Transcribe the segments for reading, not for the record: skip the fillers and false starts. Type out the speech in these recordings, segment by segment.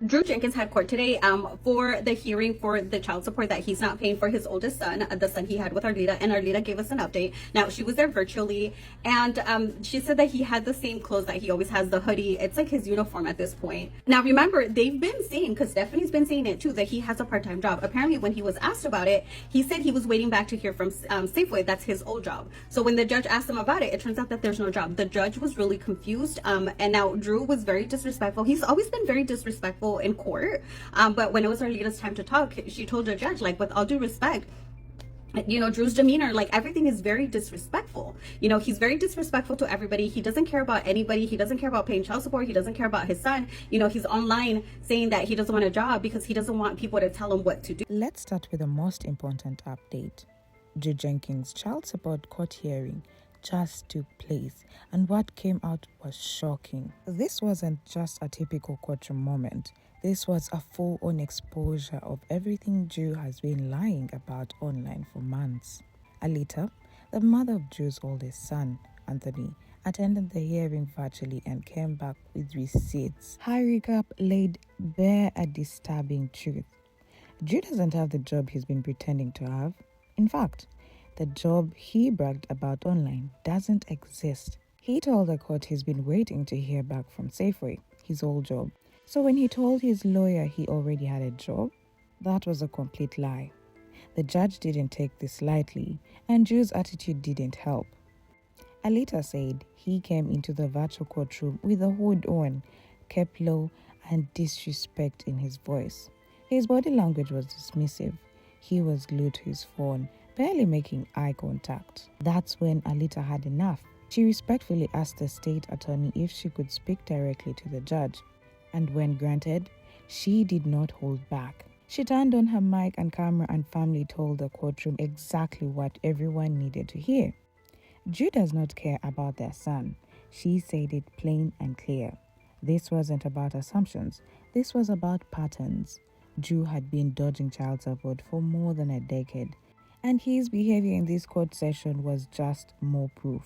Drew Jenkins had court today for the hearing for the child support that he's not paying for his oldest son, the son he had with Arlita, and Arlita gave us an update. Now, she was there virtually, and she said that he had the same clothes that he always has, the hoodie. It's like his uniform at this point. Now, remember, they've been saying, because Stephanie's been saying it too, that he has a part-time job. Apparently, when he was asked about it, he said he was waiting back to hear from Safeway. That's his old job. So when the judge asked him about it, it turns out that there's no job. The judge was really confused, and now Drew was very disrespectful. He's always been very disrespectful in court. But when it was Arlita's time to talk, she told the judge, like, with all due respect, you know, Drew's demeanor, like, everything is very disrespectful. You know, he's very disrespectful to everybody. He doesn't care about anybody. He doesn't care about paying child support. He doesn't care about his son. You know, he's online saying that he doesn't want a job because he doesn't want people to tell him what to do. Let's start with the most important update. Drew Jenkins' child support court hearing just took place, and what came out was shocking. This wasn't just a typical courtroom moment. This was a full-on exposure of everything Drew has been lying about online for months. Alita, the mother of Drew's oldest son, Anthony, attended the hearing virtually and came back with receipts. Her recap laid bare a disturbing truth. Drew doesn't have the job he's been pretending to have. In fact, the job he bragged about online doesn't exist. He told the court he's been waiting to hear back from Safeway, his old job. So when he told his lawyer he already had a job, that was a complete lie. The judge didn't take this lightly, and Drew's attitude didn't help. Alita said he came into the virtual courtroom with a hood on, kept low, and disrespect in his voice. His body language was dismissive. He was glued to his phone, barely making eye contact. That's when Alita had enough. She respectfully asked the state attorney if she could speak directly to the judge. And when granted, she did not hold back. She turned on her mic and camera and family told the courtroom exactly what everyone needed to hear. Drew does not care about their son. She said it plain and clear. This wasn't about assumptions. This was about patterns. Drew had been dodging child support for more than a decade, and his behavior in this court session was just more proof.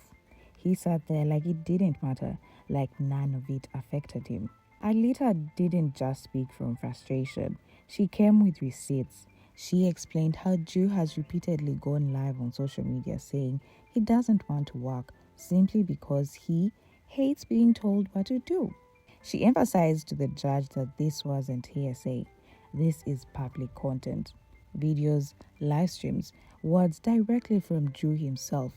He sat there like it didn't matter, like none of it affected him. Alita didn't just speak from frustration. She came with receipts. She explained how Drew has repeatedly gone live on social media saying he doesn't want to work simply because he hates being told what to do. She emphasized to the judge that this wasn't hearsay. This is public content. Videos, live streams, words directly from Drew himself.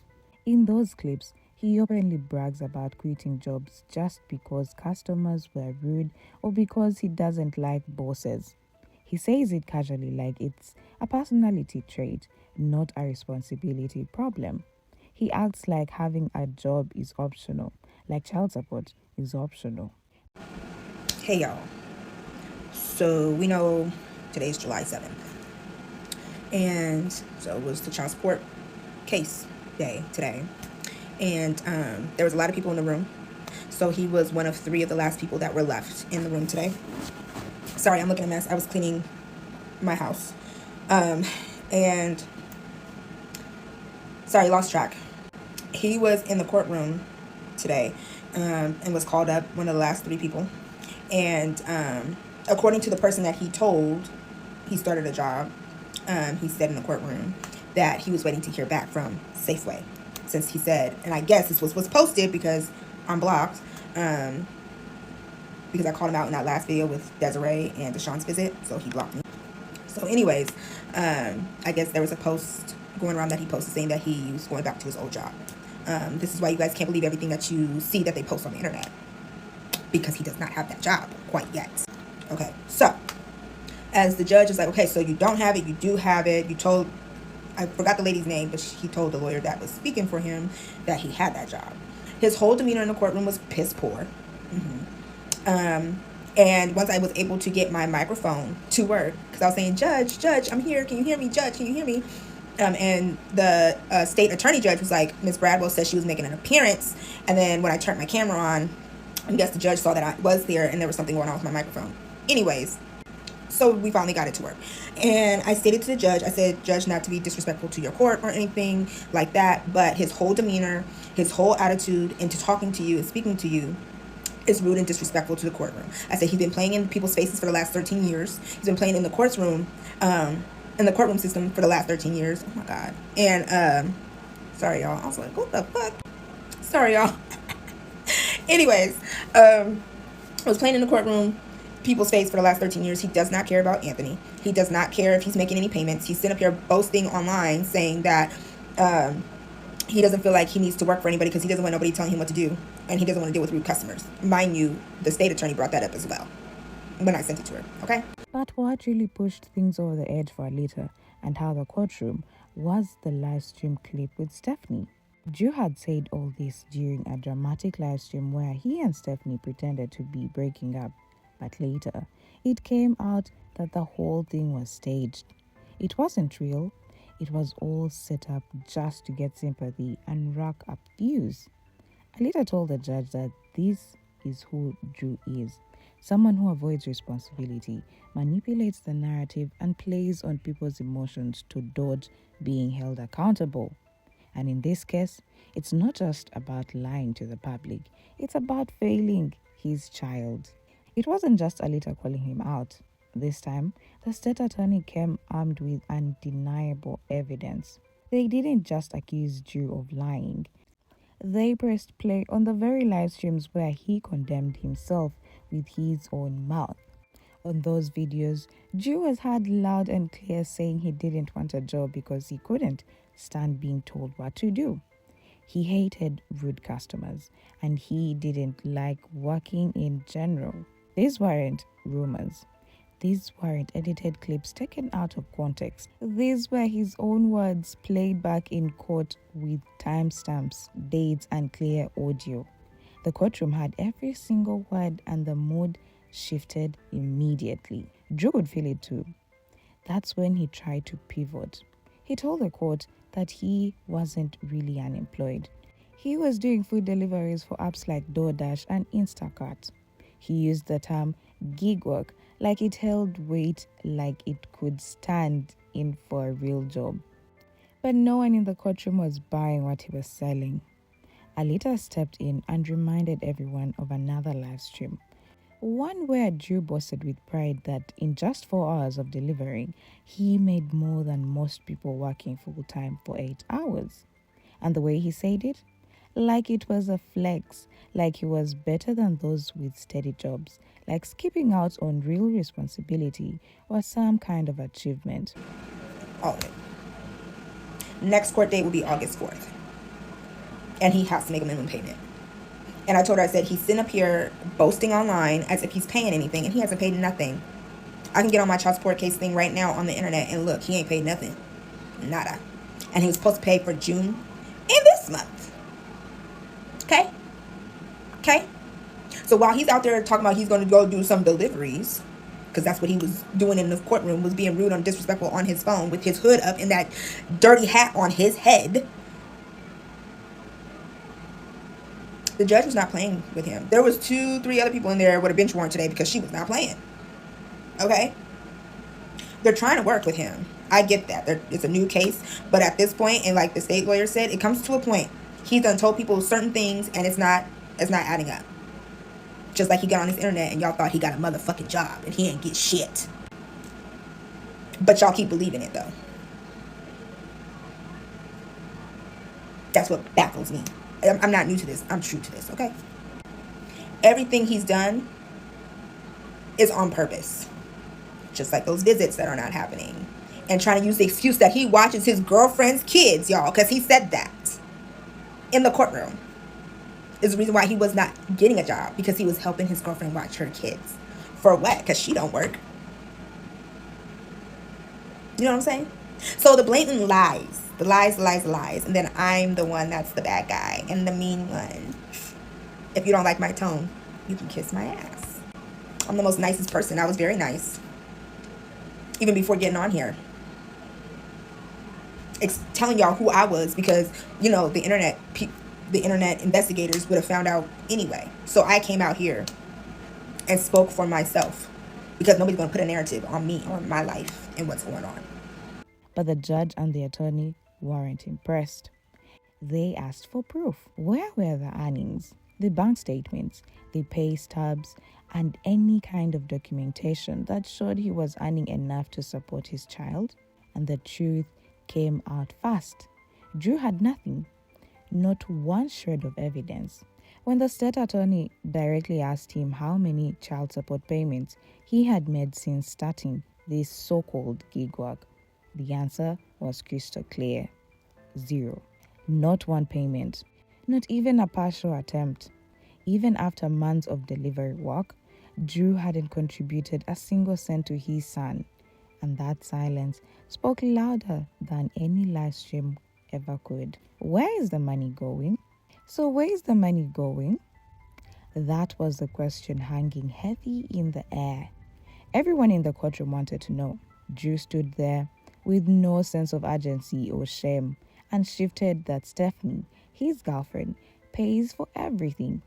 In those clips, he openly brags about quitting jobs just because customers were rude or because he doesn't like bosses. He says it casually like it's a personality trait, not a responsibility problem. He acts like having a job is optional, like child support is optional. Hey y'all. So we know today's July 7th. And so it was the child support case day today. And there was a lot of people in the room. So he was one of 3 of the last people that were left in the room today. Sorry, I'm looking a mess. I was cleaning my house. And sorry, lost track. He was in the courtroom today and was called up, one of the last 3 people. And according to the person that he told he started a job, he said in the courtroom that he was waiting to hear back from Safeway. Since he said, and I guess this was posted because I'm blocked, because I called him out in that last video with Desiree and Deshaun's visit, so he blocked me. So anyways, I guess there was a post going around that he posted saying that he was going back to his old job. This is why you guys can't believe everything that you see that they post on the internet, because he does not have that job quite yet. Okay, so as the judge is like, okay, so you don't have it, you do have it, you told, I forgot the lady's name, but he told the lawyer that was speaking for him that he had that job. His whole demeanor in the courtroom was piss poor. And once I was able to get my microphone to work, because I was saying, Judge, I'm here. Can you hear me? Judge, can you hear me? And the state attorney judge was like, Miss Bradwell said she was making an appearance. And then when I turned my camera on, I guess the judge saw that I was there and there was something going on with my microphone. Anyways, so we finally got it to work. And I stated to the judge, I said, Judge, not to be disrespectful to your court or anything like that, but his whole demeanor, his whole attitude into talking to you and speaking to you is rude and disrespectful to the courtroom. I said he's been playing in people's faces for the last 13 years. He's been playing in the courtroom, in the courtroom system for the last 13 years. Oh my God. And sorry y'all. I was like, what the fuck? Sorry y'all. Anyways, I was playing in the courtroom, people's face for the last 13 years. He does not care about Anthony. He does not care if he's making any payments. He's sitting up here boasting online saying that he doesn't feel like he needs to work for anybody because he doesn't want nobody telling him what to do, and he doesn't want to deal with rude customers. Mind you, the state attorney brought that up as well when I sent it to her, okay? But what really pushed things over the edge for Alita and how the courtroom was the live stream clip with Stephanie. Drew had said all this during a dramatic live stream where he and Stephanie pretended to be breaking up, but later it came out that the whole thing was staged. It wasn't real. It was all set up just to get sympathy and rack up views. Alita told the judge that this is who Drew is. Someone who avoids responsibility, manipulates the narrative, and plays on people's emotions to dodge being held accountable. And in this case, it's not just about lying to the public. It's about failing his child. It wasn't just Alita calling him out. This time, the state attorney came armed with undeniable evidence. They didn't just accuse Drew of lying. They pressed play on the very live streams where he condemned himself with his own mouth. On those videos, Drew was heard loud and clear saying he didn't want a job because he couldn't stand being told what to do. He hated rude customers and he didn't like working in general. These weren't rumors. These weren't edited clips taken out of context. These were his own words played back in court with timestamps, dates, and clear audio. The courtroom had every single word and the mood shifted immediately. Drew could feel it too. That's when he tried to pivot. He told the court that he wasn't really unemployed. He was doing food deliveries for apps like DoorDash and Instacart. He used the term gig work like it held weight, like it could stand in for a real job. But no one in the courtroom was buying what he was selling. Alita stepped in and reminded everyone of another live stream. One where Drew boasted with pride that in just 4 hours of delivering, he made more than most people working full-time for 8 hours. And the way he said it? Like it was a flex, like he was better than those with steady jobs, like skipping out on real responsibility or some kind of achievement. All of it. Next court date will be August 4th. And he has to make a minimum payment. And I told her, I said, he's sitting up here boasting online as if he's paying anything, and he hasn't paid nothing. I can get on my child support case thing right now on the internet, and look, he ain't paid nothing. Nada. And he was supposed to pay for June and this month. Okay? Okay? So while he's out there talking about he's going to go do some deliveries, because that's what he was doing in the courtroom, was being rude and disrespectful on his phone with his hood up and that dirty hat on his head, the judge was not playing with him. There was 2-3 other people in there with a bench warrant today because she was not playing. Okay? They're trying to work with him. I get that. It's a new case. But at this point, and like the state lawyer said, it comes to a point. He's done told people certain things and it's not adding up. Just like he got on his internet and y'all thought he got a motherfucking job and he ain't get shit. But y'all keep believing it though. That's what baffles me. I'm not new to this. I'm true to this, okay? Everything he's done is on purpose. Just like those visits that are not happening. And trying to use the excuse that he watches his girlfriend's kids, y'all. Because he said that in the courtroom. Is the reason why he was not getting a job. Because he was helping his girlfriend watch her kids. For what? Because she don't work. You know what I'm saying? So the blatant lies. The lies. And then I'm the one that's the bad guy. And the mean one. If you don't like my tone, you can kiss my ass. I'm the most nicest person. I was very nice. Even before getting on here. Telling y'all who I was. Because, you know, the internet investigators would have found out anyway. So I came out here and spoke for myself. Because nobody's going to put a narrative on me, on my life, and what's going on. But the judge and the attorney weren't impressed. They asked for proof. Where were the earnings? The bank statements, the pay stubs, and any kind of documentation that showed he was earning enough to support his child. And the truth came out fast. Drew had nothing, not one shred of evidence. When the state attorney directly asked him how many child support payments he had made since starting this so-called gig work, the answer was crystal clear. 0. Not one payment, not even a partial attempt. Even after months of delivery work, Drew hadn't contributed a single cent to his son, and that silence spoke louder than any live stream ever could. Where is the money going? So where is the money going? That was the question hanging heavy in the air. Everyone in the courtroom wanted to know. Drew stood there with no sense of urgency or shame and shifted that Stephanie, his girlfriend, pays for everything.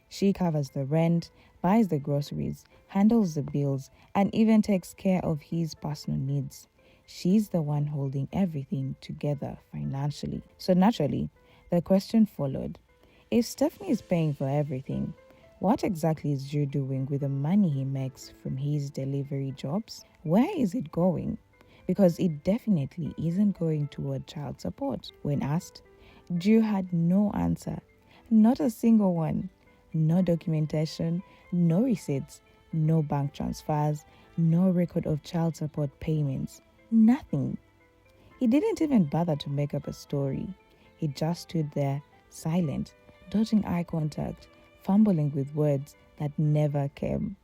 She covers the rent, buys the groceries, handles the bills, and even takes care of his personal needs. She's the one holding everything together financially. So naturally, the question followed. If Stephanie is paying for everything, what exactly is Drew doing with the money he makes from his delivery jobs? Where is it going? Because it definitely isn't going toward child support. When asked, Drew had no answer, not a single one. No documentation, no receipts, no bank transfers, no record of child support payments, nothing. He didn't even bother to make up a story. He just stood there, silent, dodging eye contact, fumbling with words that never came.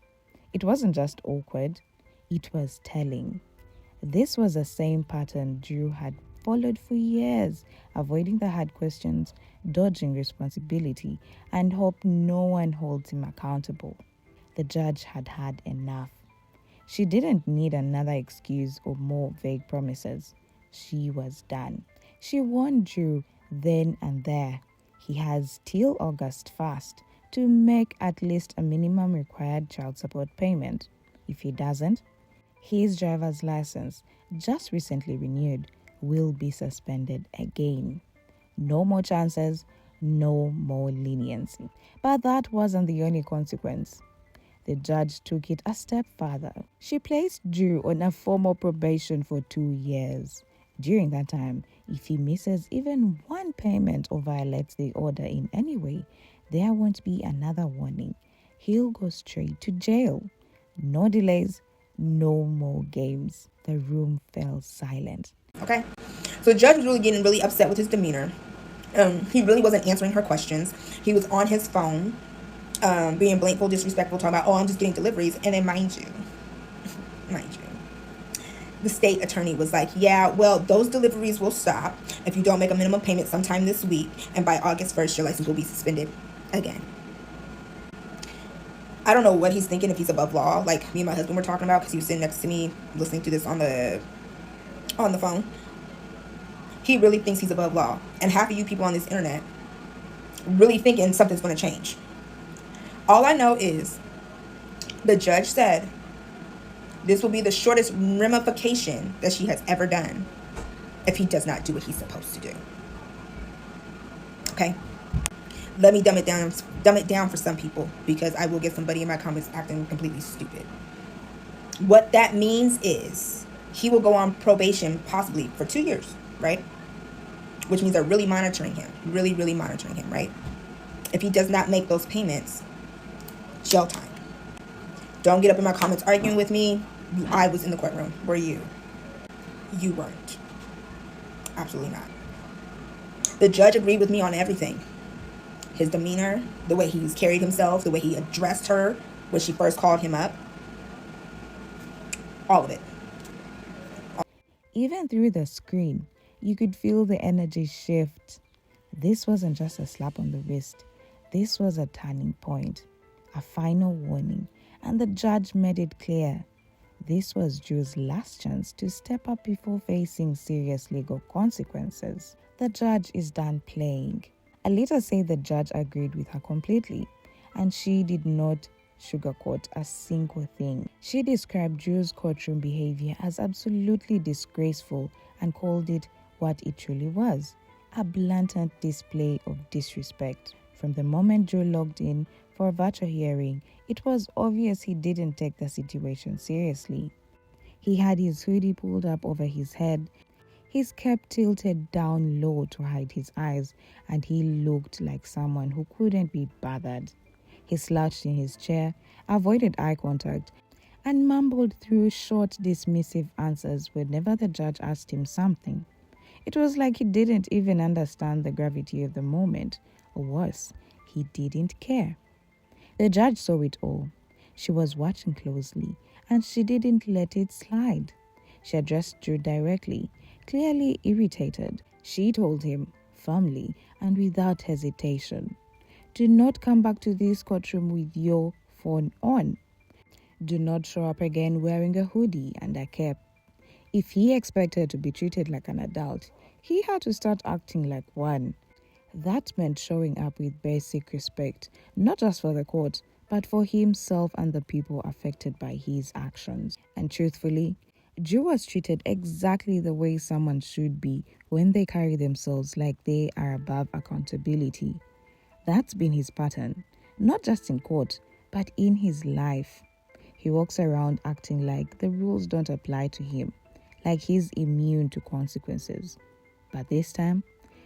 It wasn't just awkward, it was telling. This was the same pattern Drew had followed for years, avoiding the hard questions, dodging responsibility, and hope no one holds him accountable. The judge had had enough. She didn't need another excuse or more vague promises. She was done. She warned Drew then and there. He has till August 1st to make at least a minimum required child support payment. If he doesn't, his driver's license, just recently renewed, will be suspended again. No more chances, no more leniency. But that wasn't the only consequence. The judge took it a step further. She placed Drew on a formal probation for 2 years. During that time, if he misses even one payment or violates the order in any way, there won't be another warning. He'll go straight to jail. No delays, no more games. The room fell silent. Okay? So the judge was really getting really upset with his demeanor. He really wasn't answering her questions. He was on his phone, being blatantly disrespectful, talking about, I'm just getting deliveries. And then mind you, the state attorney was like, yeah, well, those deliveries will stop if you don't make a minimum payment sometime this week. And by August 1st, your license will be suspended again. I don't know what he's thinking, if he's above law, like me and my husband were talking about, because he was sitting next to me listening to this on the phone. He really thinks he's above law. And half of you people on this internet really thinking something's going to change. All I know is the judge said this will be the shortest ramification that she has ever done if he does not do what he's supposed to do. Okay? Let me dumb it down for some people, because I will get somebody in my comments acting completely stupid. What that means is he will go on probation possibly for 2 years, right? Which means they're really monitoring him. Really, really monitoring him, right? If he does not make those payments, jail time. Don't get up in my comments arguing with me. I was in the courtroom. Were you? You weren't. Absolutely not. The judge agreed with me on everything. His demeanor, the way he's carried himself, the way he addressed her when she first called him up. All of it. Even through the screen, you could feel the energy shift. This wasn't just a slap on the wrist. This was a turning point, a final warning, and the judge made it clear. This was Drew's last chance to step up before facing serious legal consequences. The judge is done playing. I later say the judge agreed with her completely, and she did not sugarcoat a single thing. She described Drew's courtroom behavior as absolutely disgraceful and called it what it truly was, a blatant display of disrespect. From the moment Drew logged in for a virtual hearing, it was obvious he didn't take the situation seriously. He had his hoodie pulled up over his head, his cap tilted down low to hide his eyes, and he looked like someone who couldn't be bothered. He slouched in his chair, avoided eye contact, and mumbled through short, dismissive answers whenever the judge asked him something. It was like he didn't even understand the gravity of the moment, or worse, he didn't care. The judge saw it all. She was watching closely, and she didn't let it slide. She addressed Drew directly, clearly irritated. She told him, firmly and without hesitation, "Do not come back to this courtroom with your phone on. Do not show up again wearing a hoodie and a cap." If he expected to be treated like an adult, he had to start acting like one. That meant showing up with basic respect, not just for the court, but for himself and the people affected by his actions. And truthfully, Drew was treated exactly the way someone should be when they carry themselves like they are above accountability. That's been his pattern, not just in court, but in his life. He walks around acting like the rules don't apply to him, like he's immune to consequences. But this time,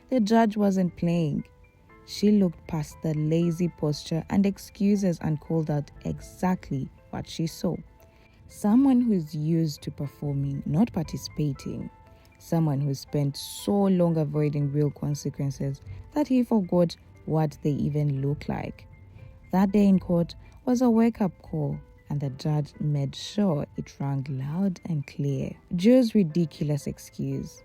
the judge wasn't playing. She looked past the lazy posture and excuses and called out exactly what she saw. Someone who's used to performing, not participating. Someone who spent so long avoiding real consequences that he forgot what they even look like. That day in court was a wake-up call, and the judge made sure it rang loud and clear. Drew's ridiculous excuse: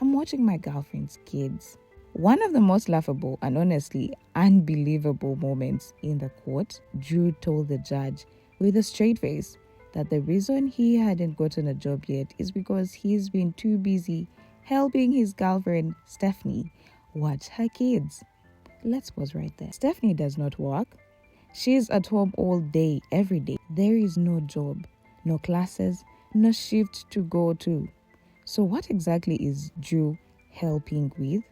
"I'm watching my girlfriend's kids." One of the most laughable and honestly unbelievable moments in the court, Drew told the judge with a straight face that the reason he hadn't gotten a job yet is because he's been too busy helping his girlfriend, Stephanie, watch her kids. Let's pause right there. Stephanie does not work. She's at home all day, every day. There is no job, no classes, no shift to go to. So what exactly is Drew helping with?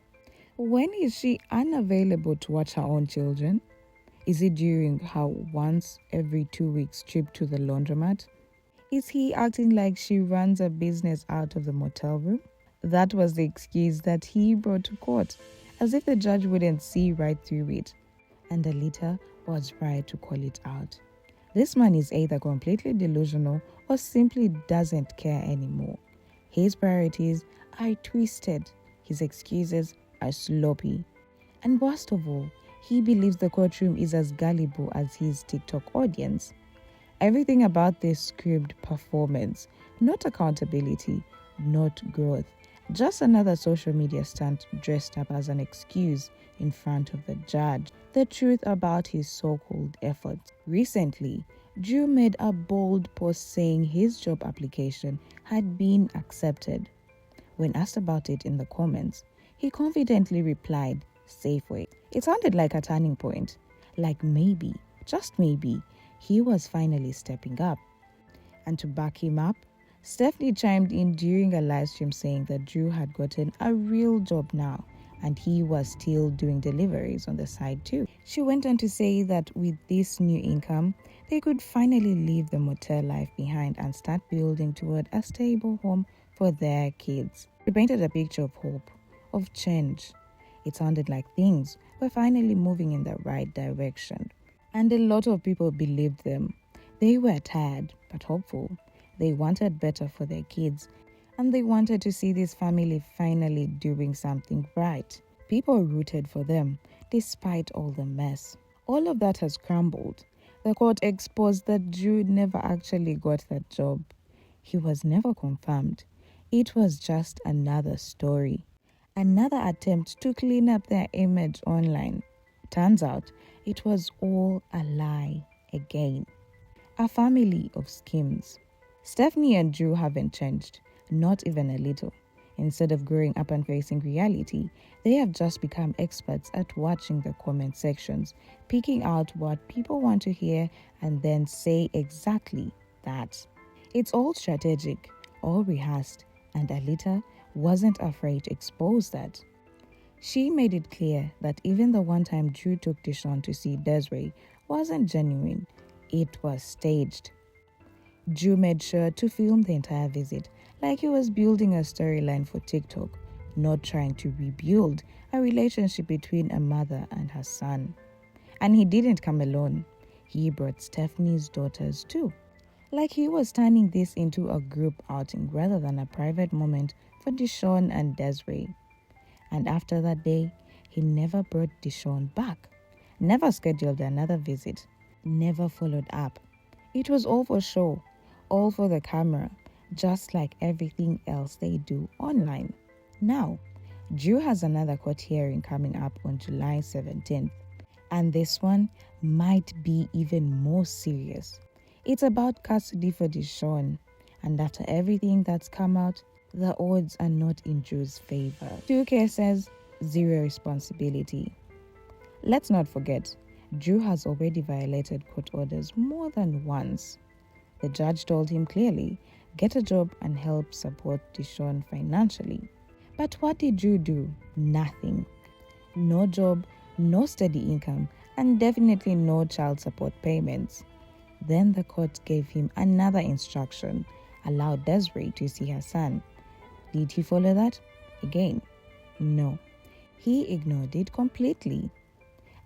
When is she unavailable to watch her own children? Is it during her once every 2 weeks trip to the laundromat? Is he acting like she runs a business out of the motel room? That was the excuse that he brought to court, as if the judge wouldn't see right through it. And Alita was right to call it out. This man is either completely delusional or simply doesn't care anymore. His priorities are twisted. His excuses are sloppy. And worst of all, he believes the courtroom is as gullible as his TikTok audience. Everything about this screamed performance, not accountability, not growth. Just another social media stunt dressed up as an excuse in front of the judge. The truth about his so-called efforts. Recently, Drew made a bold post saying his job application had been accepted. When asked about it in the comments, he confidently replied, "Safeway." It sounded like a turning point, like maybe, just maybe, he was finally stepping up. And to back him up, Stephanie chimed in during a live stream saying that Drew had gotten a real job now and he was still doing deliveries on the side too. She went on to say that with this new income, they could finally leave the motel life behind and start building toward a stable home for their kids. She painted a picture of hope, of change. It sounded like things were finally moving in the right direction. And a lot of people believed them. They were tired but hopeful. They wanted better for their kids, and they wanted to see this family finally doing something right. People rooted for them, despite all the mess. All of that has crumbled. The court exposed that Drew never actually got that job. He was never confirmed. It was just another story. Another attempt to clean up their image online. Turns out, it was all a lie again. A family of schemes. Stephanie and Drew haven't changed, not even a little. Instead of growing up and facing reality, they have just become experts at watching the comment sections, picking out what people want to hear, and then say exactly that. It's all strategic, all rehearsed, and Alita wasn't afraid to expose that. She made it clear that even the one time Drew took Deshaun to see Desiree wasn't genuine, it was staged. Drew made sure to film the entire visit like he was building a storyline for TikTok, not trying to rebuild a relationship between a mother and her son. And he didn't come alone. He brought Stephanie's daughters too. Like he was turning this into a group outing rather than a private moment for Deshaun and Desiree. And after that day, he never brought Deshaun back, never scheduled another visit, never followed up. It was all for show, all for the camera, just like everything else they do online. Now, Drew has another court hearing coming up on July 17th, and this one might be even more serious. It's about custody for Deshaun, and after everything that's come out, the odds are not in Drew's favor. 2 cases, 0 responsibility. Let's not forget, Drew has already violated court orders more than once. The judge told him clearly, get a job and help support Deshaun financially. But what did Drew do? Nothing. No job, no steady income, and definitely no child support payments. Then the court gave him another instruction, allow Desiree to see her son. Did he follow that? Again, no. He ignored it completely.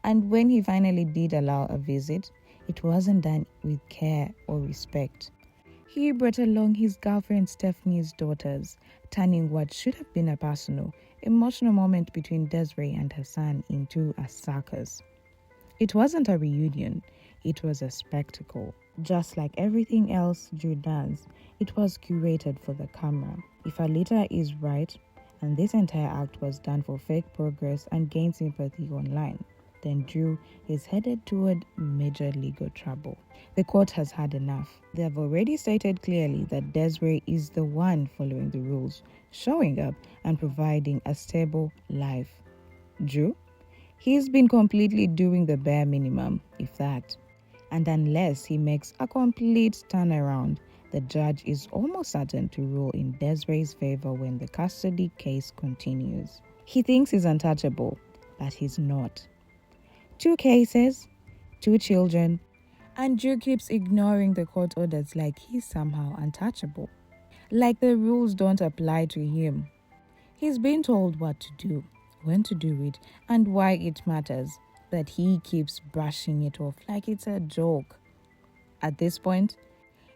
And when he finally did allow a visit, it wasn't done with care or respect. He brought along his girlfriend Stephanie's daughters, turning what should have been a personal, emotional moment between Desiree and her son into a circus. It wasn't a reunion, it was a spectacle. Just like everything else Drew does, it was curated for the camera. If Alita is right, and this entire act was done for fake progress and gain sympathy online, then Drew is headed toward major legal trouble. The court has had enough. They have already stated clearly that Desiree is the one following the rules, showing up and providing a stable life. Drew? He's been completely doing the bare minimum, if that. And unless he makes a complete turnaround, the judge is almost certain to rule in Desiree's favor when the custody case continues. He thinks he's untouchable, but he's not. 2 cases, 2 children, and Drew keeps ignoring the court orders like he's somehow untouchable. Like the rules don't apply to him. He's been told what to do, when to do it, and why it matters, but he keeps brushing it off like it's a joke. At this point,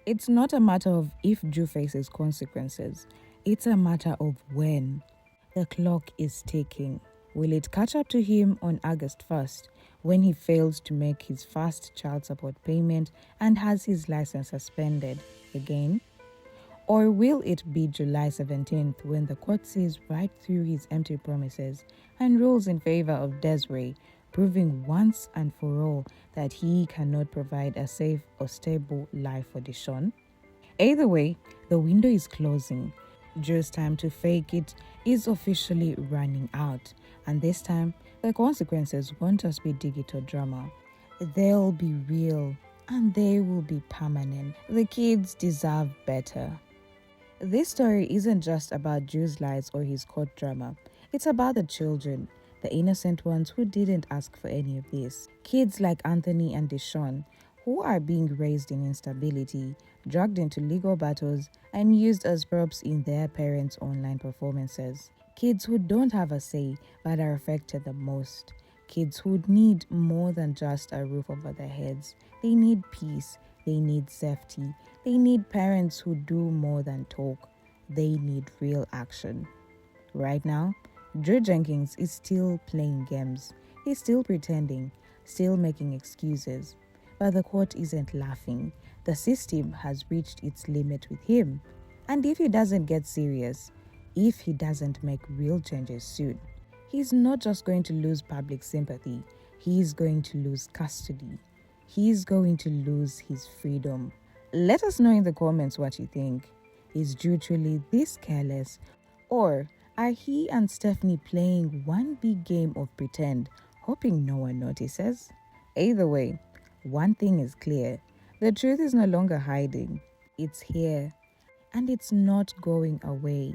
it's not a matter of if Drew faces consequences, it's a matter of when. The clock is ticking. Will it catch up to him on August 1st, when he fails to make his first child support payment and has his license suspended again? Or will it be July 17th when the court sees right through his empty promises and rules in favor of Desiree, proving once and for all that he cannot provide a safe or stable life for Deshaun? Either way, the window is closing. Drew's time to fake it is officially running out, and this time, the consequences won't just be digital drama. They'll be real, and they will be permanent. The kids deserve better. This story isn't just about Drew's lies or his court drama. It's about the children, the innocent ones who didn't ask for any of this. Kids like Anthony and Deshaun, who are being raised in instability, dragged into legal battles, and used as props in their parents' online performances. Kids who don't have a say but are affected the most. Kids who need more than just a roof over their heads. They need peace. They need safety. They need parents who do more than talk. They need real action. Right now, Drew Jenkins is still playing games. He's still pretending, still making excuses. But the court isn't laughing. The system has reached its limit with him. And if he doesn't get serious, if he doesn't make real changes soon, he's not just going to lose public sympathy, he's going to lose custody. He's going to lose his freedom. Let us know in the comments what you think. Is Drew truly this careless? Or are he and Stephanie playing one big game of pretend, hoping no one notices? Either way, one thing is clear. The truth is no longer hiding. It's here. And it's not going away.